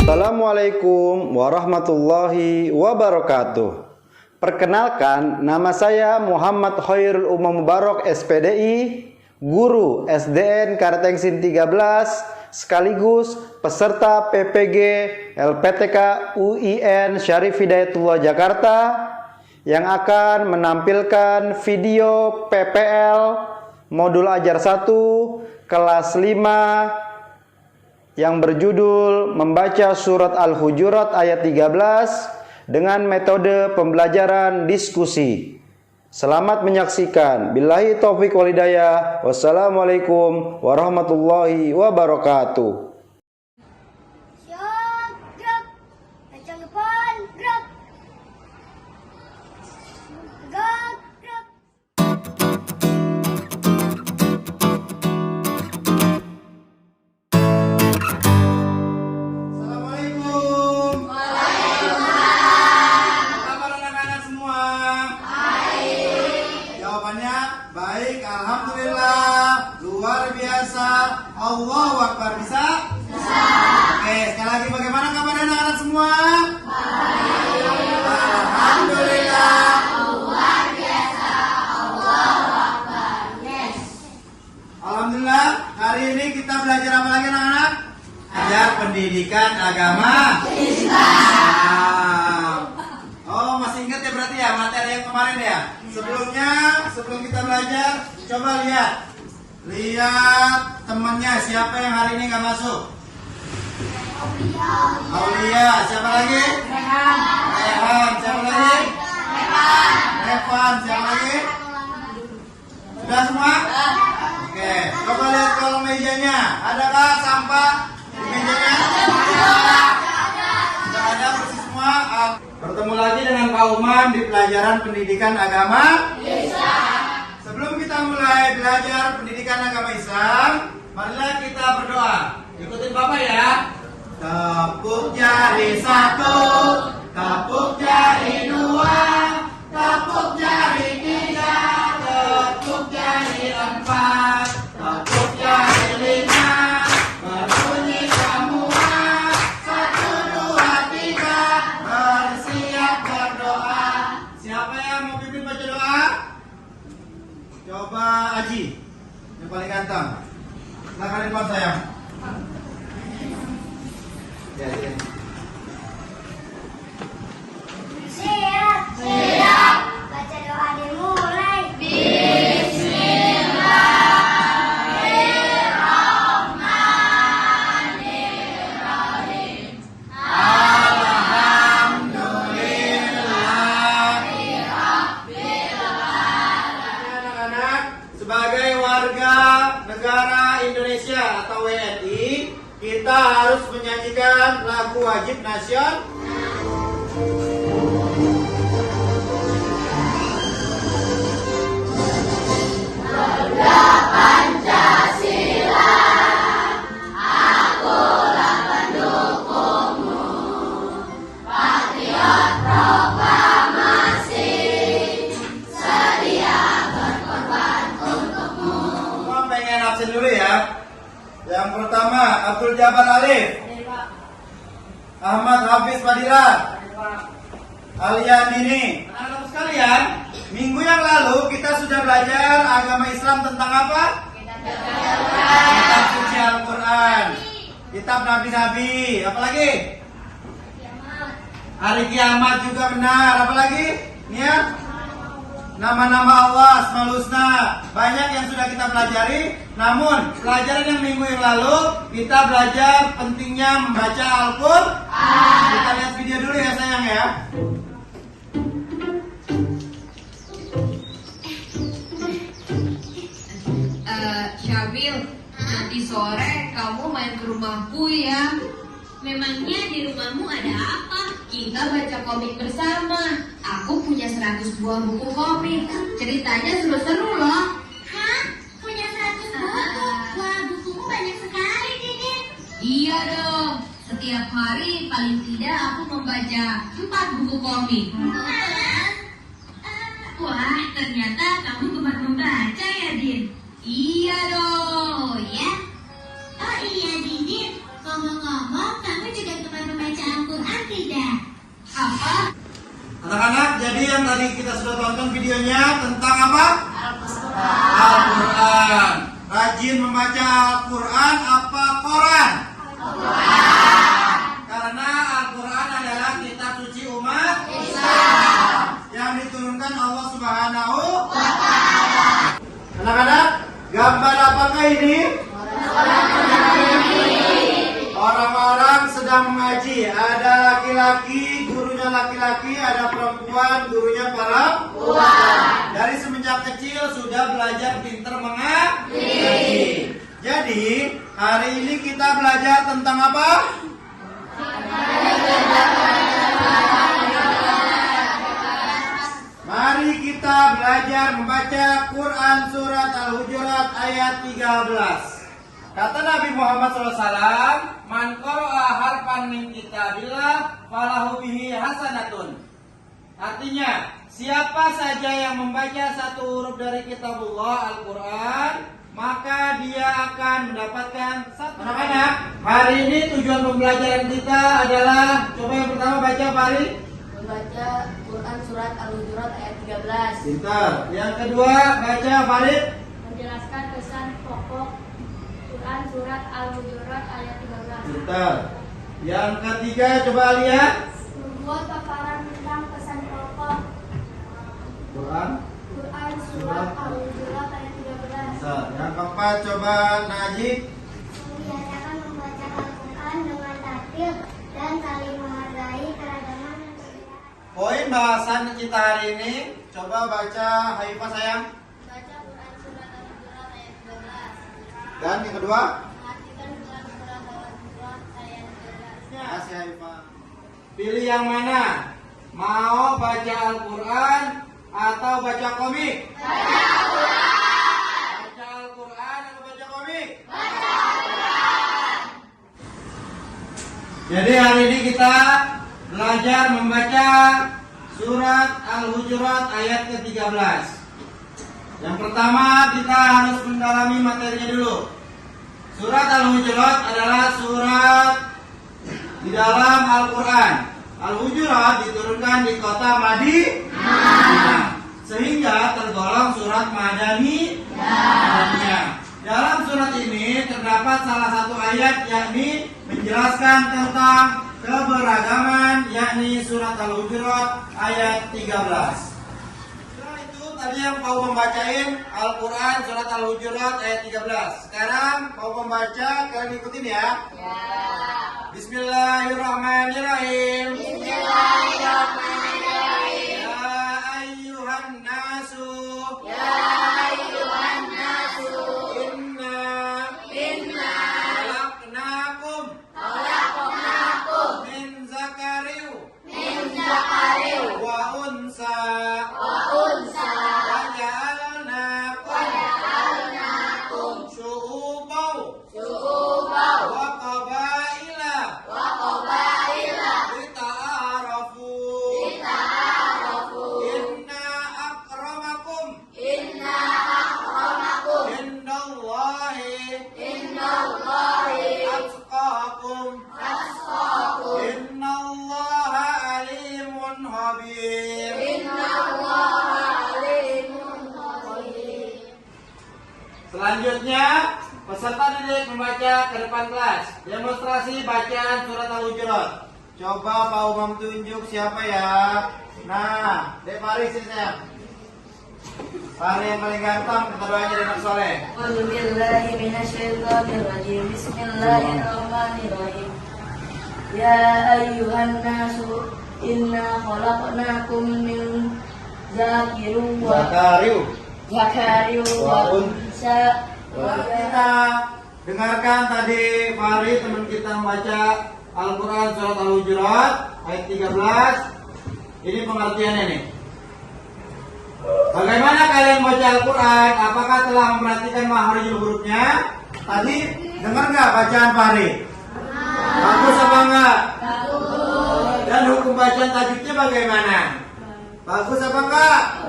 Assalamualaikum warahmatullahi wabarakatuh. Perkenalkan, nama saya Muhammad Khairul Umam Mubarak SPDI, guru SDN Karetengsin 13, sekaligus peserta PPG LPTK UIN Syarif Hidayatullah Jakarta yang akan menampilkan video PPL Modul Ajar 1 kelas 5 yang berjudul membaca surat Al-Hujurat ayat 13 dengan metode pembelajaran diskusi. Selamat menyaksikan. Billahi taufik wal hidayah. Wassalamualaikum warahmatullahi wabarakatuh. Siap, gerak. Kencang depan, gerak. Tegak, gerak. Assalamualaikum. Waalaikumsalam. Apa kabar anak-anak semua? Baik. Jawabannya baik, alhamdulillah. Luar biasa. Allahu Akbar. Bisa? Bisa. Oke, sekali lagi bagaimana kabar anak-anak semua? Baik. Alhamdulillah. Luar biasa. Allahu Akbar. Yes. Alhamdulillah, hari ini kita belajar apa lagi anak-anak? Belajar pendidikan agama Islam. Oh, masih ingat ya berarti ya materi yang kemarin ya? Sebelum kita belajar, coba lihat temannya siapa yang hari ini nggak masuk? Aulia. Siapa lagi? Rehan. Siapa lagi? Revan. Siapa lagi? Sudah semua? Oke, coba lihat kolom mejanya. Adakah sampah di mejanya? Sudah ada bersih semua. Bertemu lagi dengan Pak Umam di pelajaran pendidikan agama Islam. Sebelum kita mulai belajar pendidikan agama Islam, marilah kita berdoa. Ikutin Bapak ya. Tepuk jari 1, tepuk jari 2, tepuk jari 3, tepuk jari 4, tepuk jari 5, berbunyi semua. 1, 2, 3, bersiap berdoa. Siapa yang mau pimpin baca doa? Coba Aji, yang paling ganteng. Silakan depan sayang. Ya. Siap. Siap. Baca doa dimulai. Anak-anak, sebagai warga negara Indonesia atau WNI, kita harus menyanyikan lagu wajib nasional. Semua pengen absen dulu ya. Yang pertama Abdul Jabar Alif, Ahmad Hafiz Fadila, Alia Dini. Anak-anak sekalian, minggu yang lalu kita sudah belajar agama Islam tentang apa? Kitab suci Al-Quran, kitab Nabi-Nabi, apalagi? Hari kiamat juga benar, apalagi? Niat? Nama-nama Allah, Asmaul Husna. Banyak yang sudah kita pelajari. Namun pelajaran yang minggu yang lalu kita belajar pentingnya membaca Al-Quran. Kita lihat video dulu ya sayang ya. Syabil, nanti sore kamu main ke rumahku ya. Memangnya di rumahmu ada apa? Kita baca komik bersama. Aku punya 100 buah buku komik. Ceritanya seru-seru loh. Hah? Punya 100 buku? Wah, bukumu banyak sekali, Didin. Iya dong. Setiap hari paling tidak aku membaca 4 buku komik. Wah, ternyata kamu gemar membaca ya, Din? Iya dong. Oh ya? Oh iya, Didin. Ngomong-ngomong, kamu juga gemar membaca jadi yang tadi kita sudah tonton videonya tentang apa? Al-Quran. Rajin membaca Al-Quran apa Quran? Karena Al-Quran adalah kitab suci umat Islam yang diturunkan Allah Subhanahu wa Ta'ala. Anak-anak, gambar apakah ini? Orang-orang sedang mengaji. Ada laki-laki, gurunya laki-laki, ada perempuan, gurunya perempuan. Dari semenjak kecil sudah belajar pintar mengaji. Jadi, hari ini kita belajar tentang apa? Mari kita belajar membaca Quran surat Al-Hujurat ayat 13. Kata Nabi Muhammad SAW, "Man qara'a harfan min kitabillah falahu bihi hasanatun." Artinya, siapa saja yang membaca satu huruf dari kitabullah Al-Quran, maka dia akan mendapatkan satu. Anak-anak, hari ini tujuan pembelajaran kita adalah, coba yang pertama baca Farid. Membaca Quran surat Al-Hujurat ayat 13. Pintar. Yang kedua baca Farid. Menjelaskan pesan pokok Quran surat Al-Hujurat ayat 13. Pintar. Yang ketiga coba lihat. Membuat paparan tentang pesan pokok Quran. Quran surat Al-Hujurat ayat 13. Pintar. Yang keempat coba Najib. Membiasakan membaca Al-Quran dengan tartil dan saling menghargai keragaman dan perbedaan. Poin bahasan kita hari ini, coba baca Haifah sayang. Baca Quran surat Al-Hujurat ayat 13. Dan yang kedua, Mengartikan Quran surat Al-Hujurat ayat 13. kasih Haifah. Pilih yang mana? Mau baca Al-Quran atau baca komik? Baca Al-Quran atau baca komik? Jadi hari ini kita belajar membaca surat Al-Hujurat ayat ke-13. Yang pertama kita harus mendalami materinya dulu. Surat Al-Hujurat adalah surat di dalam Al-Quran. Al-Hujurat diturunkan di kota Madinah, sehingga tergolong surat Madaniyah. Dalam surat ini terdapat salah satu ayat yakni menjelaskan tentang keberagaman, yakni surat Al-Hujurat ayat 13. Setelah itu tadi yang mau membacain Al-Quran surat Al-Hujurat ayat 13. Sekarang mau membaca, kalian ikutin ya. Bismillahirrahmanirrahim. Bismillahirrahmanirrahim. Ya ayyuhan nasu. Ya ayyuhan nasu. Inna. Khalaqnakum. Min zakariu. Wa unsa. Wa ja'alnakum. Syu'ubaw. Wa qabaila. Lita'arafu. Inna akramakum. Indallahi. Atqakum. Innallaha alimun khabir. Selanjutnya, peserta didik membaca ke depan kelas. Demonstrasi bacaan surat Al-Hujurat. Coba Pak Umam tunjuk siapa ya. Nah, Dek Fari sini sayang. Fari yang paling ganteng, kita doain jadi anak soleh. Bismillahirrahmanirrahim. Ya ayyuhan nasu inna khalaqnakum min zakarin wa unsa. Kita dengarkan tadi Fari teman kita membaca Al-Quran surat Al-Hujurat ayat 13. Ini pengertiannya nih. Bagaimana kalian baca Al-Quran? Apakah telah memperhatikan makhrajul hurufnya? Tadi dengar nggak bacaan Fari? Bagus apa enggak? Dan hukum bacaan tajwidnya bagaimana? Bagus apa enggak?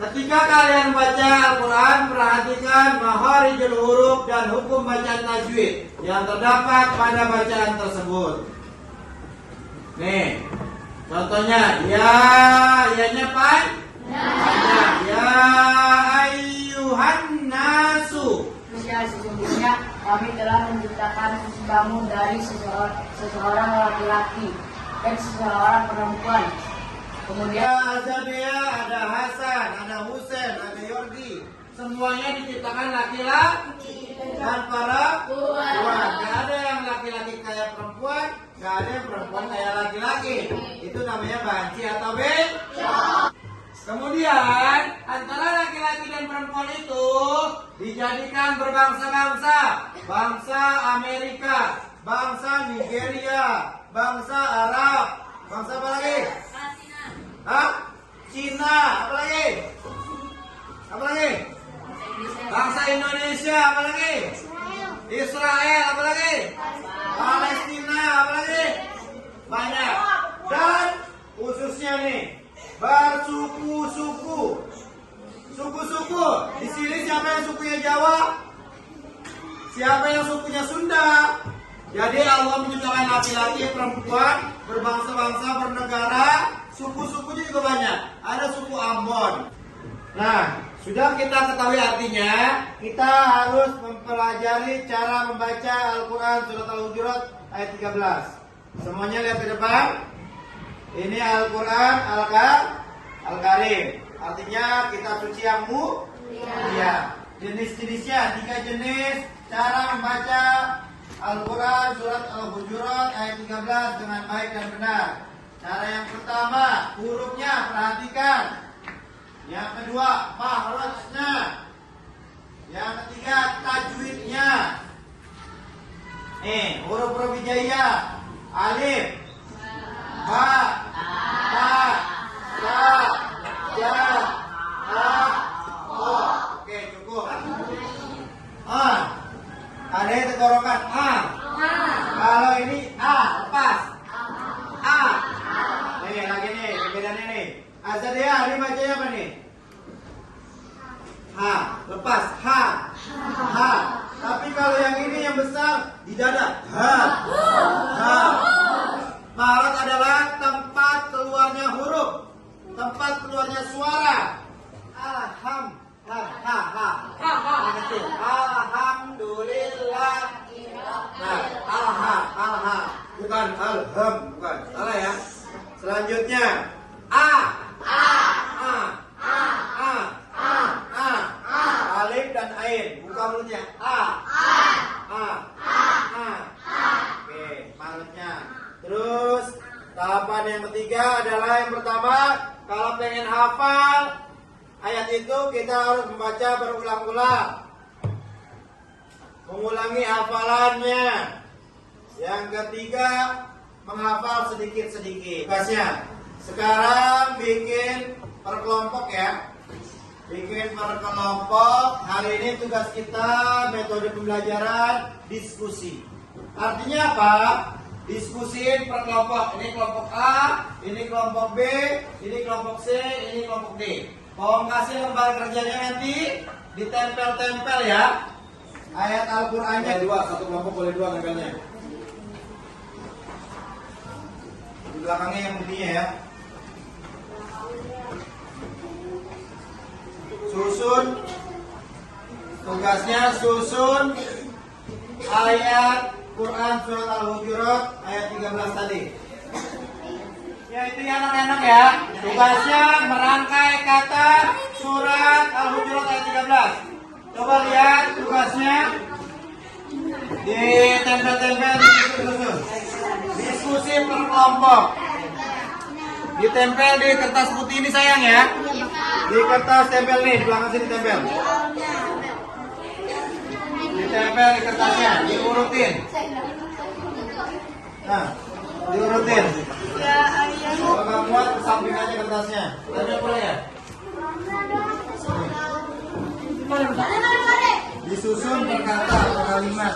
Ketika kalian baca Al-Quran, perhatikan makharijul huruf dan hukum bacaan tajwid yang terdapat pada bacaan tersebut. Nih, Contohnya, ya, ianya pan? Banyak. Ya ayyuhan nasu. Sesungguhnya kami telah menciptakan kamu dari seseorang laki-laki dan seseorang perempuan. Kemudian Ada Azabia, ada Hasan, ada Husain, ada Yordi. Semuanya diciptakan laki-laki dan perempuan. Gak ada yang laki-laki kayak perempuan, gak ada yang perempuan kayak laki-laki. Itu namanya banci atau beda. Kemudian antara laki-laki dan perempuan itu dijadikan berbangsa-bangsa. Bangsa Amerika, bangsa Nigeria, bangsa Arab, bangsa apa lagi? Hah? Cina, apa lagi? Apa lagi? Bangsa Indonesia, apa lagi? Israel, apa lagi? Palestina, apa lagi? Banyak. Dan khususnya nih, bersuku-suku. Suku-suku. Di sini siapa yang sukunya Jawa? Siapa yang sukunya Sunda? Jadi Allah menciptakan laki-laki, perempuan, berbangsa-bangsa, bernegara. Suku-sukunya juga banyak. Ada suku Ambon. Nah, sudah kita ketahui artinya, kita harus mempelajari cara membaca Al-Quran Surat Al-Hujurat ayat 13. Semuanya lihat ke depan. Ini Al-Quran Al-Karim. Artinya kitab suci yang mulia. Jenis-jenisnya 3 jenis cara membaca Al-Quran Surat Al-Hujurat ayat 13 dengan baik dan benar. Cara yang pertama, hurufnya perhatikan. Yang kedua, mahrajnya. Yang ketiga, tajwidnya. Huruf-huruf hijaiyah. Alif, ba, ta, sa, ja, ha, ho. Oke, cukup. Ada yang tenggorokan. Kalau ini lepas. Nih, lagi nih, perbedaannya nih. Azadiyah, hari bacanya apa nih? Lepas. Ha. Tapi kalau yang ini yang besar di dada. Ha. Mahraj adalah tempat keluarnya huruf, tempat keluarnya suara. Alhamdulillah. Nah, alha. Bukan alham, bukan. Salah ya. Selanjutnya alif dan ain, buka mulutnya. Oke, mulutnya. Terus tahapan yang ketiga adalah yang pertama, kalau pengen hafal ayat itu kita harus membaca berulang-ulang, mengulangi hafalannya. Yang ketiga, menghafal sedikit-sedikit. Tugasnya sekarang bikin per kelompok ya. Bikin per kelompok. Hari ini tugas kita metode pembelajaran diskusi. Artinya apa? Diskusiin per kelompok. Ini kelompok A, ini kelompok B, ini kelompok C, ini kelompok D. Mau kasih lembar kerjanya nanti ditempel-tempel ya. Ayat Al-Qur'annya 2, satu kelompok boleh 2 tempelnya. Di belakangnya yang putihnya ya. Susun ayat Quran Surat Al-Hujurat ayat 13 tadi. Ya itu ya anak-anak ya. Tugasnya merangkai kata Surat Al-Hujurat ayat 13. Coba lihat tugasnya. Ditempel-tempel, disusun. Diskusi per kelompok. Ditempel di kertas putih ini sayang ya. Di kertas tempel nih, di belakang sini tempel. Ditempel di kertasnya, diurutin. Nah, diurutin. Kalau nggak muat, samping aja kertasnya. Tempel boleh ya? Disusun per kata, per kalimat.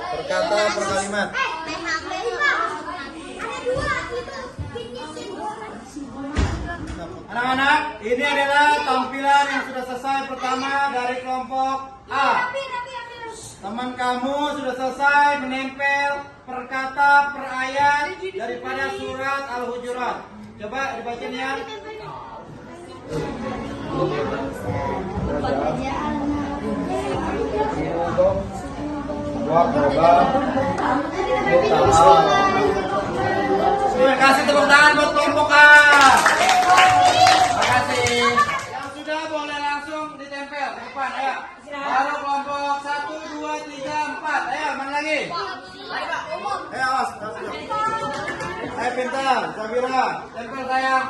Berkata per kalimat. Anak-anak, ini adalah tampilan yang sudah selesai pertama dari kelompok A. Teman kamu sudah selesai menempel per kata per ayat daripada surat Al-Hujurat. Coba dibacain ya. Terima kasih, tepuk tangan buat kelompok A. Terima kasih. Yang sudah boleh langsung ditempel ke depan, ayo. Baru kelompok 1, 2, 3, 4. Ayo, mana lagi? Ayo, awas. Ayo pintar, Sabira. Tempel sayang.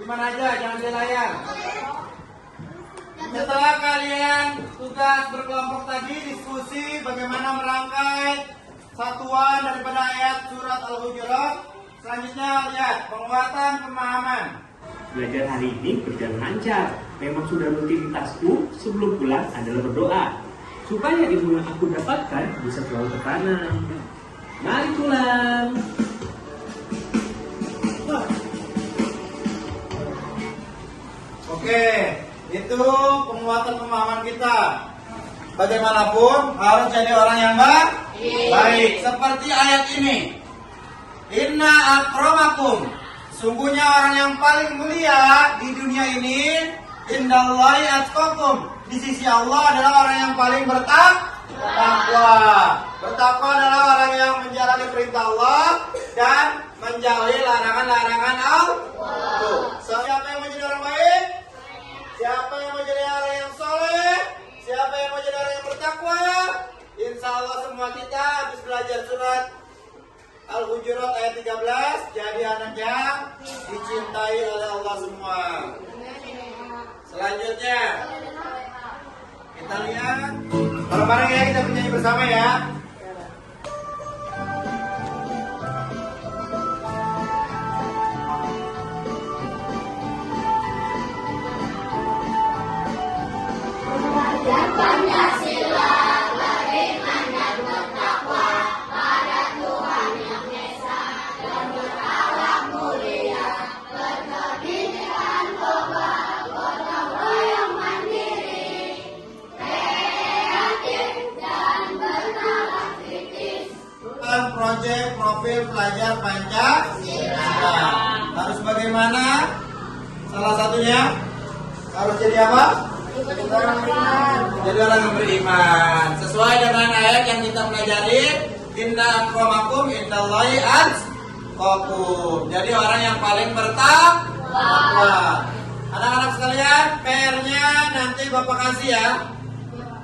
Dimana aja, jangan di layar. Setelah kalian tugas berkelompok tadi, diskusi bagaimana merangkai satuan daripada ayat surat Al-Hujurat. Selanjutnya lihat penguatan pemahaman. Belajar hari ini berjalan lancar. Memang sudah rutinitasku sebelum pulang adalah berdoa supaya ilmu yang aku dapatkan bisa selalu tertanam. Mari pulang. Oke, itu penguatan pemahaman kita. Bagaimanapun harus jadi orang yang baik. Seperti ayat ini. Inna akramakum. Sungguhnya orang yang paling mulia di dunia ini, indallahi atqakum. Di sisi Allah adalah orang yang paling bertakwa. Bertakwa adalah orang yang menjalani perintah Allah dan menjauhi larangan-larangan Allah. Siapa yang menjadi orang baik? Siapa yang menjadi orang yang soleh? Siapa yang menjadi orang yang bertakwa? Insya Allah semua kita habis belajar surat Al-Hujurat ayat 13 jadi anak yang dicintai oleh Allah semua. Selanjutnya kita lihat bareng-bareng ya, kita bernyanyi bersama ya. Proyek profil pelajar Pancasila. Harus bagaimana? Salah satunya harus jadi apa? Jadi orang yang beriman. Sesuai dengan ayat yang kita pelajari, inna akramakum indallahi atqakum. Jadi orang yang paling bertakwa. Anak-anak sekalian, PR-nya nanti Bapak kasih ya.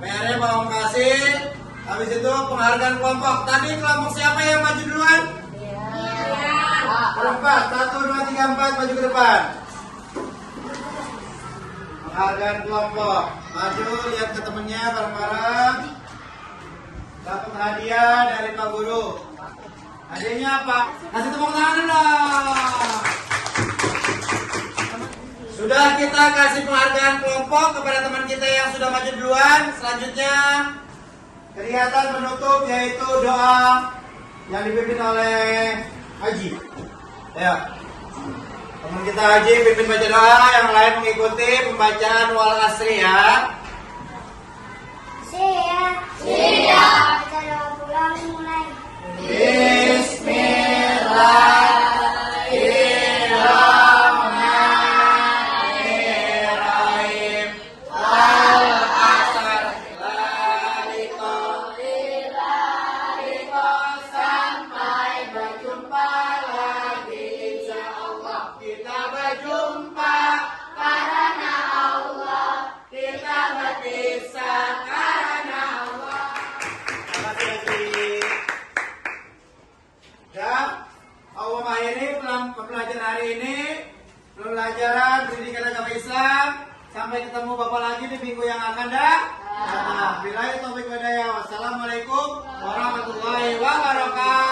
PR-nya Bapak kasih. Habis itu penghargaan kelompok. Tadi kelompok siapa yang maju duluan? Berempat. 1, 2, 3, 4 maju ke depan. Penghargaan kelompok. Maju lihat ke temennya bareng-bareng. Dapat hadiah dari Pak Guru. Hadiahnya apa? Kasih tepuk tangan dong. Sudah kita kasih penghargaan kelompok kepada teman kita yang sudah maju duluan. Selanjutnya kegiatan penutup yaitu doa yang dipimpin oleh Haji. Ya, teman kita Haji pimpin baca doa, yang lain mengikuti pembacaan wal asri ya. Siap. Baca doa pulang mulai. Bismillahirrahmanirrahim. Wal asr. Sampai berjumpa lagi insya Allah. Kita berjumpa karena Allah. Kita berpisah karena Allah. Terima kasih. Dan Allah mengakhiri pembelajaran hari ini, pembelajaran pendidikan agama Islam. Sampai ketemu Bapak lagi di minggu yang akan datang. Billahi taufiq wal hidayah. Wassalamualaikum warahmatullahi wabarakatuh.